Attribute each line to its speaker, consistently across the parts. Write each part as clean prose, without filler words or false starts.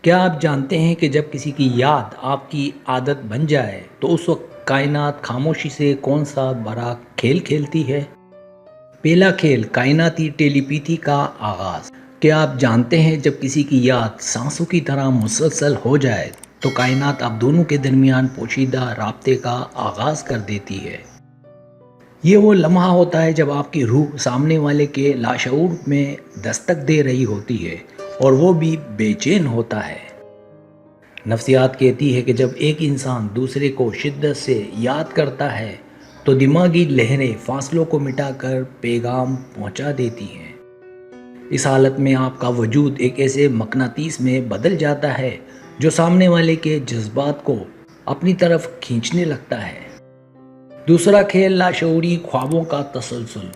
Speaker 1: کیا آپ جانتے ہیں کہ جب کسی کی یاد آپ کی عادت بن جائے تو اس وقت کائنات خاموشی سے کون سا بڑا کھیل کھیلتی ہے؟ پہلا کھیل کائناتی ٹیلی پیتھی کا آغاز۔ کیا آپ جانتے ہیں جب کسی کی یاد سانسوں کی طرح مسلسل ہو جائے تو کائنات آپ دونوں کے درمیان پوشیدہ رابطے کا آغاز کر دیتی ہے۔ یہ وہ لمحہ ہوتا ہے جب آپ کی روح سامنے والے کے لاشعور میں دستک دے رہی ہوتی ہے اور وہ بھی بے چین ہوتا ہے۔ نفسیات کہتی ہے کہ جب ایک انسان دوسرے کو شدت سے یاد کرتا ہے تو دماغی لہریں فاصلوں کو مٹا کر پیغام پہنچا دیتی ہیں۔ اس حالت میں آپ کا وجود ایک ایسے مقناطیس میں بدل جاتا ہے جو سامنے والے کے جذبات کو اپنی طرف کھینچنے لگتا ہے۔ دوسرا کھیل لاشعوری خوابوں کا تسلسل۔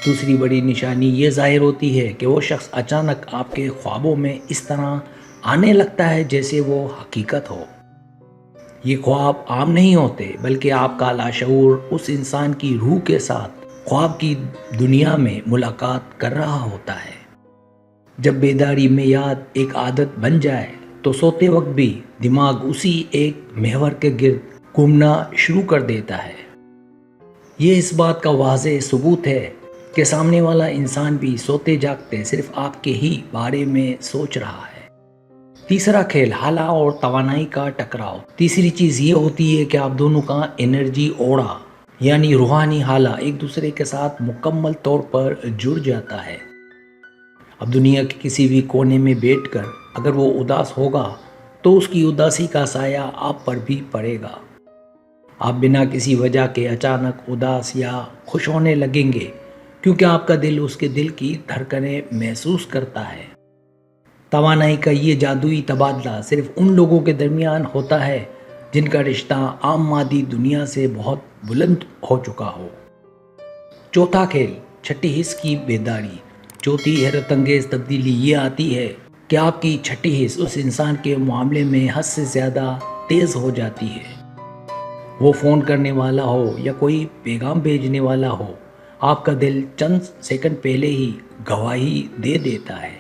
Speaker 1: دوسری بڑی نشانی یہ ظاہر ہوتی ہے کہ وہ شخص اچانک آپ کے خوابوں میں اس طرح آنے لگتا ہے جیسے وہ حقیقت ہو۔ یہ خواب عام نہیں ہوتے بلکہ آپ کا لاشعور اس انسان کی روح کے ساتھ خواب کی دنیا میں ملاقات کر رہا ہوتا ہے۔ جب بیداری میں یاد ایک عادت بن جائے تو سوتے وقت بھی دماغ اسی ایک محور کے گرد گھومنا شروع کر دیتا ہے۔ یہ اس بات کا واضح ثبوت ہے کہ سامنے والا انسان بھی سوتے جاگتے صرف آپ کے ہی بارے میں سوچ رہا ہے۔ تیسرا کھیل حالہ اور توانائی کا ٹکراؤ۔ تیسری چیز یہ ہوتی ہے کہ آپ دونوں کا انرجی اوڑا یعنی روحانی حالہ ایک دوسرے کے ساتھ مکمل طور پر جڑ جاتا ہے۔ اب دنیا کے کسی بھی کونے میں بیٹھ کر اگر وہ اداس ہوگا تو اس کی اداسی کا سایہ آپ پر بھی پڑے گا۔ آپ بنا کسی وجہ کے اچانک اداس یا خوش ہونے لگیں گے کیونکہ آپ کا دل اس کے دل کی دھڑکنیں محسوس کرتا ہے۔ توانائی کا یہ جادوئی تبادلہ صرف ان لوگوں کے درمیان ہوتا ہے جن کا رشتہ عام مادی دنیا سے بہت بلند ہو چکا ہو۔ چوتھا کھیل چھٹی حس کی بیداری۔ چوتھی حیرت انگیز تبدیلی یہ آتی ہے کہ آپ کی چھٹی حس اس انسان کے معاملے میں حد سے زیادہ تیز ہو جاتی ہے۔ وہ فون کرنے والا ہو یا کوئی پیغام بھیجنے والا ہو، آپ کا دل چند سیکنڈ پہلے ہی گواہی دے دیتا ہے۔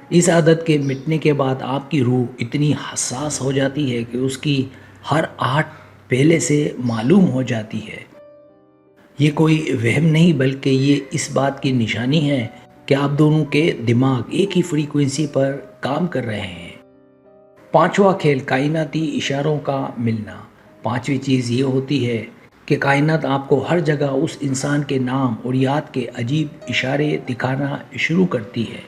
Speaker 1: اس عادت کے مٹنے کے بعد آپ کی روح اتنی حساس ہو جاتی ہے کہ اس کی ہر آہٹ پہلے سے معلوم ہو جاتی ہے۔ یہ کوئی وہم نہیں بلکہ یہ اس بات کی نشانی ہے کہ آپ دونوں کے دماغ ایک ہی فریکوینسی پر کام کر رہے ہیں۔ پانچواں کھیل کائناتی اشاروں کا ملنا۔ پانچویں چیز یہ ہوتی ہے کہ کائنات آپ کو ہر جگہ اس انسان کے نام اور یاد کے عجیب اشارے دکھانا شروع کرتی ہے۔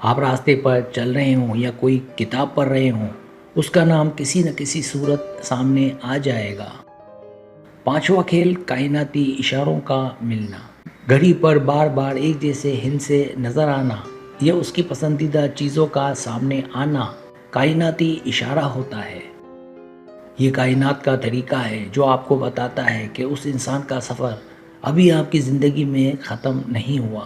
Speaker 1: آپ راستے پر چل رہے ہوں یا کوئی کتاب پڑھ رہے ہوں، اس کا نام کسی نہ کسی صورت سامنے آ جائے گا۔ پانچواں کھیل کائناتی اشاروں کا ملنا۔ گھڑی پر بار بار ایک جیسے ہندسے نظر آنا یا اس کی پسندیدہ چیزوں کا سامنے آنا کائناتی اشارہ ہوتا ہے۔ یہ کائنات کا طریقہ ہے جو آپ کو بتاتا ہے کہ اس انسان کا سفر ابھی آپ کی زندگی میں ختم نہیں ہوا۔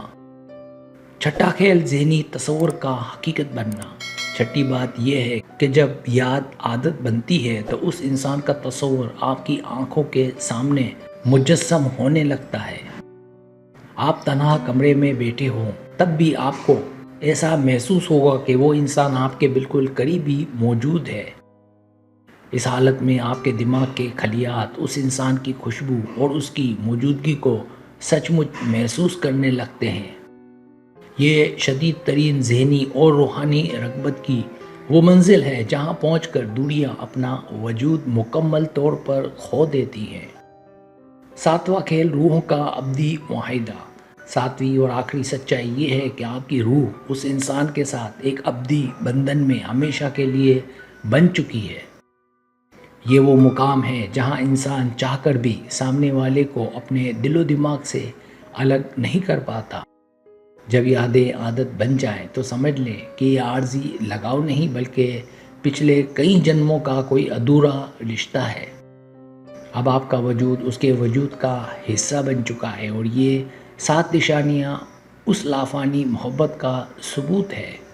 Speaker 1: چھٹا کھیل ذہنی تصور کا حقیقت بننا۔ چھٹی بات یہ ہے کہ جب یاد عادت بنتی ہے تو اس انسان کا تصور آپ کی آنکھوں کے سامنے مجسم ہونے لگتا ہے۔ آپ تنہا کمرے میں بیٹھے ہوں تب بھی آپ کو ایسا محسوس ہوگا کہ وہ انسان آپ کے بالکل قریب ہی موجود ہے۔ اس حالت میں آپ کے دماغ کے خلیات اس انسان کی خوشبو اور اس کی موجودگی کو سچ مچ محسوس کرنے لگتے ہیں۔ یہ شدید ترین ذہنی اور روحانی رغبت کی وہ منزل ہے جہاں پہنچ کر دوریاں اپنا وجود مکمل طور پر کھو دیتی ہیں۔ ساتواں کھیل روحوں کا ابدی معاہدہ۔ ساتویں اور آخری سچائی یہ ہے کہ آپ کی روح اس انسان کے ساتھ ایک ابدی بندھن میں ہمیشہ کے لیے بن چکی ہے۔ یہ وہ مقام ہے جہاں انسان چاہ کر بھی سامنے والے کو اپنے دل و دماغ سے الگ نہیں کر پاتا۔ جب یادیں عادت بن جائیں تو سمجھ لیں کہ یہ عارضی لگاؤ نہیں بلکہ پچھلے کئی جنموں کا کوئی ادھورا رشتہ ہے۔ اب آپ کا وجود اس کے وجود کا حصہ بن چکا ہے اور یہ 7 نشانیاں اس لافانی محبت کا ثبوت ہے۔